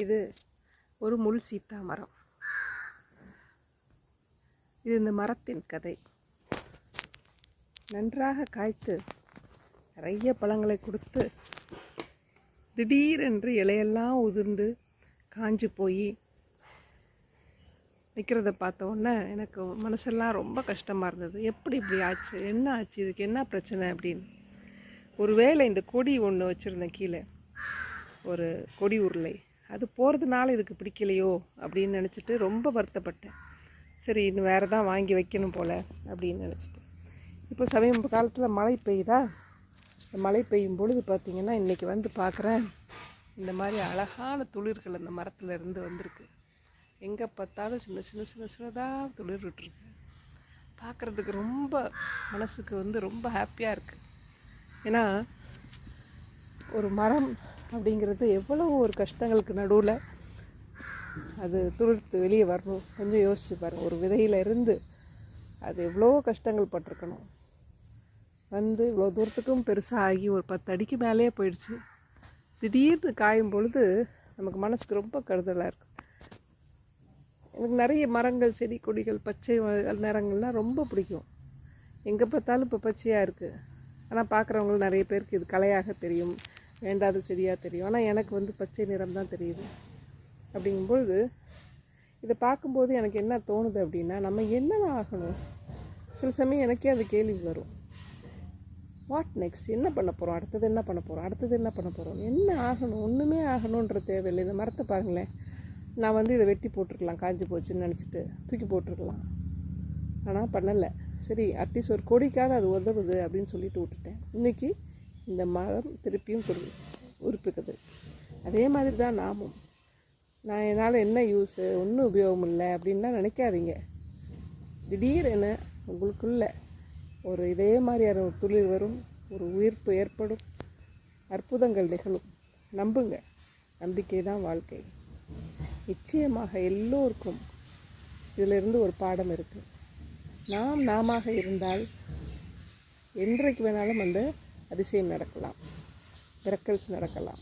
இது ஒரு முள் சீத்தா மரம். இது இந்த மரத்தின் கதை. நன்றாக காய்த்து நிறைய பழங்களை கொடுத்து திடீரென்று இலையெல்லாம் உதிர்ந்து காஞ்சு போய் நிற்கிறத பார்த்த உடனே எனக்கு மனசெல்லாம் ரொம்ப கஷ்டமாக இருந்தது. எப்படி இப்படி ஆச்சு, என்ன ஆச்சு, இதுக்கு என்ன பிரச்சனை அப்படின்னு. ஒருவேளை இந்த கொடி ஒன்று வச்சுருந்தேன் கீழே, ஒரு கொடி உருளை, அது போகிறதுனால இதுக்கு பிடிக்கலையோ அப்படின்னு நினச்சிட்டு ரொம்ப வருத்தப்பட்டேன். சரி, இன்னும் வேறு தான் வாங்கி வைக்கணும் போல் அப்படின்னு நினச்சிட்டு. இப்போ சமீப காலத்தில் மழை பெய்யுதா, இந்த மழை பெய்யும் பொழுது பார்த்திங்கன்னா இன்றைக்கி வந்து பார்க்குறேன், இந்த மாதிரி அழகான துளிர்கள் அந்த மரத்தில் இருந்து வந்திருக்கு. எங்கே பார்த்தாலும் சின்ன சின்ன சின்ன சின்னதாக துளிர் விட்டுருக்கு. பார்க்குறதுக்கு ரொம்ப மனசுக்கு வந்து ரொம்ப ஹாப்பியாக இருக்குது. ஏன்னா ஒரு மரம் அப்படிங்கிறது எவ்வளோ ஒரு கஷ்டங்களுக்கு நடுவில் அது துளிர்த்து வெளியே வரணும். கொஞ்சம் யோசிச்சு பாருங்கள். ஒரு விதையிலிருந்து அது எவ்வளோ கஷ்டங்கள் பட்டிருக்கணும். வந்து இவ்வளோ தூரத்துக்கும் பெருசாக ஆகி ஒரு 10 அடிக்கு மேலேயே போயிடுச்சு. திடீர்னு காயும் பொழுது நமக்கு மனசுக்கு ரொம்ப கருதலாக இருக்குது. எனக்கு நிறைய மரங்கள், செடி, கொடிகள், பச்சை நிறங்கள்லாம் ரொம்ப பிடிக்கும். எங்கே பார்த்தாலும் இப்போ பச்சையாக இருக்குது. ஆனால் பார்க்குறவங்களுக்கு நிறைய பேருக்கு இது கலையாக தெரியும், வேண்டாத செடியாக தெரியும். ஆனால் எனக்கு வந்து பச்சை நிறம் தான் தெரியுது. அப்படிங்கும்பொழுது இதை பார்க்கும்போது எனக்கு என்ன தோணுது அப்படின்னா, நம்ம என்னவா ஆகணும்? சில சமயம் எனக்கே அந்த கேள்வி வரும். What next? என்ன பண்ண போகிறோம்? அடுத்தது என்ன பண்ண போகிறோம்? அடுத்தது என்ன பண்ண போகிறோம்? என்ன ஆகணும்? ஒன்றுமே ஆகணுன்ற தேவையில்லை. இந்த மரத்தை பாருங்களேன். நான் வந்து இதை வெட்டி போட்டிருக்கலாம், காஞ்சி போச்சுன்னு நினச்சிட்டு தூக்கி போட்டிருக்கலாம். ஆனால் பண்ணலை. சரி, அட்லீஸ்ட் ஒரு கொடிக்காக அது உதவுது அப்படின்னு சொல்லிட்டு விட்டுட்டேன். இன்றைக்கி இந்த மரம் திருப்பியும் உறுப்பிக்குது. அதே மாதிரி தான் நாமும். நான் என்னால் என்ன யூஸு, ஒன்றும் உபயோகம் இல்லை அப்படின்லாம் நினைக்காதீங்க. திடீரென உங்களுக்குள்ள ஒரு இதே மாதிரியான ஒரு துளிர் வரும், ஒரு உயிர்ப்பு ஏற்படும், அற்புதங்கள் நிகழும். நம்புங்க. நம்பிக்கை தான் வாழ்க்கை. நிச்சயமாக எல்லோருக்கும் இதிலிருந்து ஒரு பாடம் இருக்குது. நாம இருந்தால் என்றைக்கு வேணாலும் அந்த அதிசயம் நடக்கலாம், மிரக்கல்ஸ் நடக்கலாம்.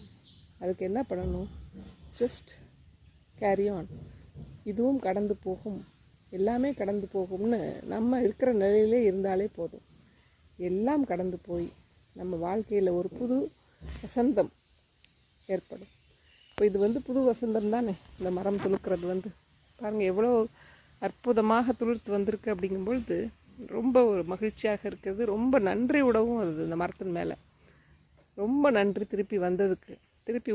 அதுக்கு என்ன பண்ணணும்? Just carry on. இதுவும் கடந்து போகும், எல்லாமே கடந்து போகும்னு நம்ம இருக்கிற நிலையிலே இருந்தாலே போதும். எல்லாம் கடந்து போய் நம்ம வாழ்க்கையில் ஒரு புது வசந்தம் ஏற்படும். இப்போ இது வந்து புது வசந்தம் தானே. இந்த மரம் துளுக்கிறது வந்து பாருங்கள், எவ்வளோ அற்புதமாக துளிர்த்து வந்திருக்கு. அப்படிங்கும்பொழுது ரொம்ப ஒரு மகிழ்ச்சியாக இருக்கிறது. ரொம்ப நன்றி உடவும் வருது இந்த மரத்தின் மேலே. ரொம்ப நன்றி திருப்பி வந்ததுக்கு. திருப்பி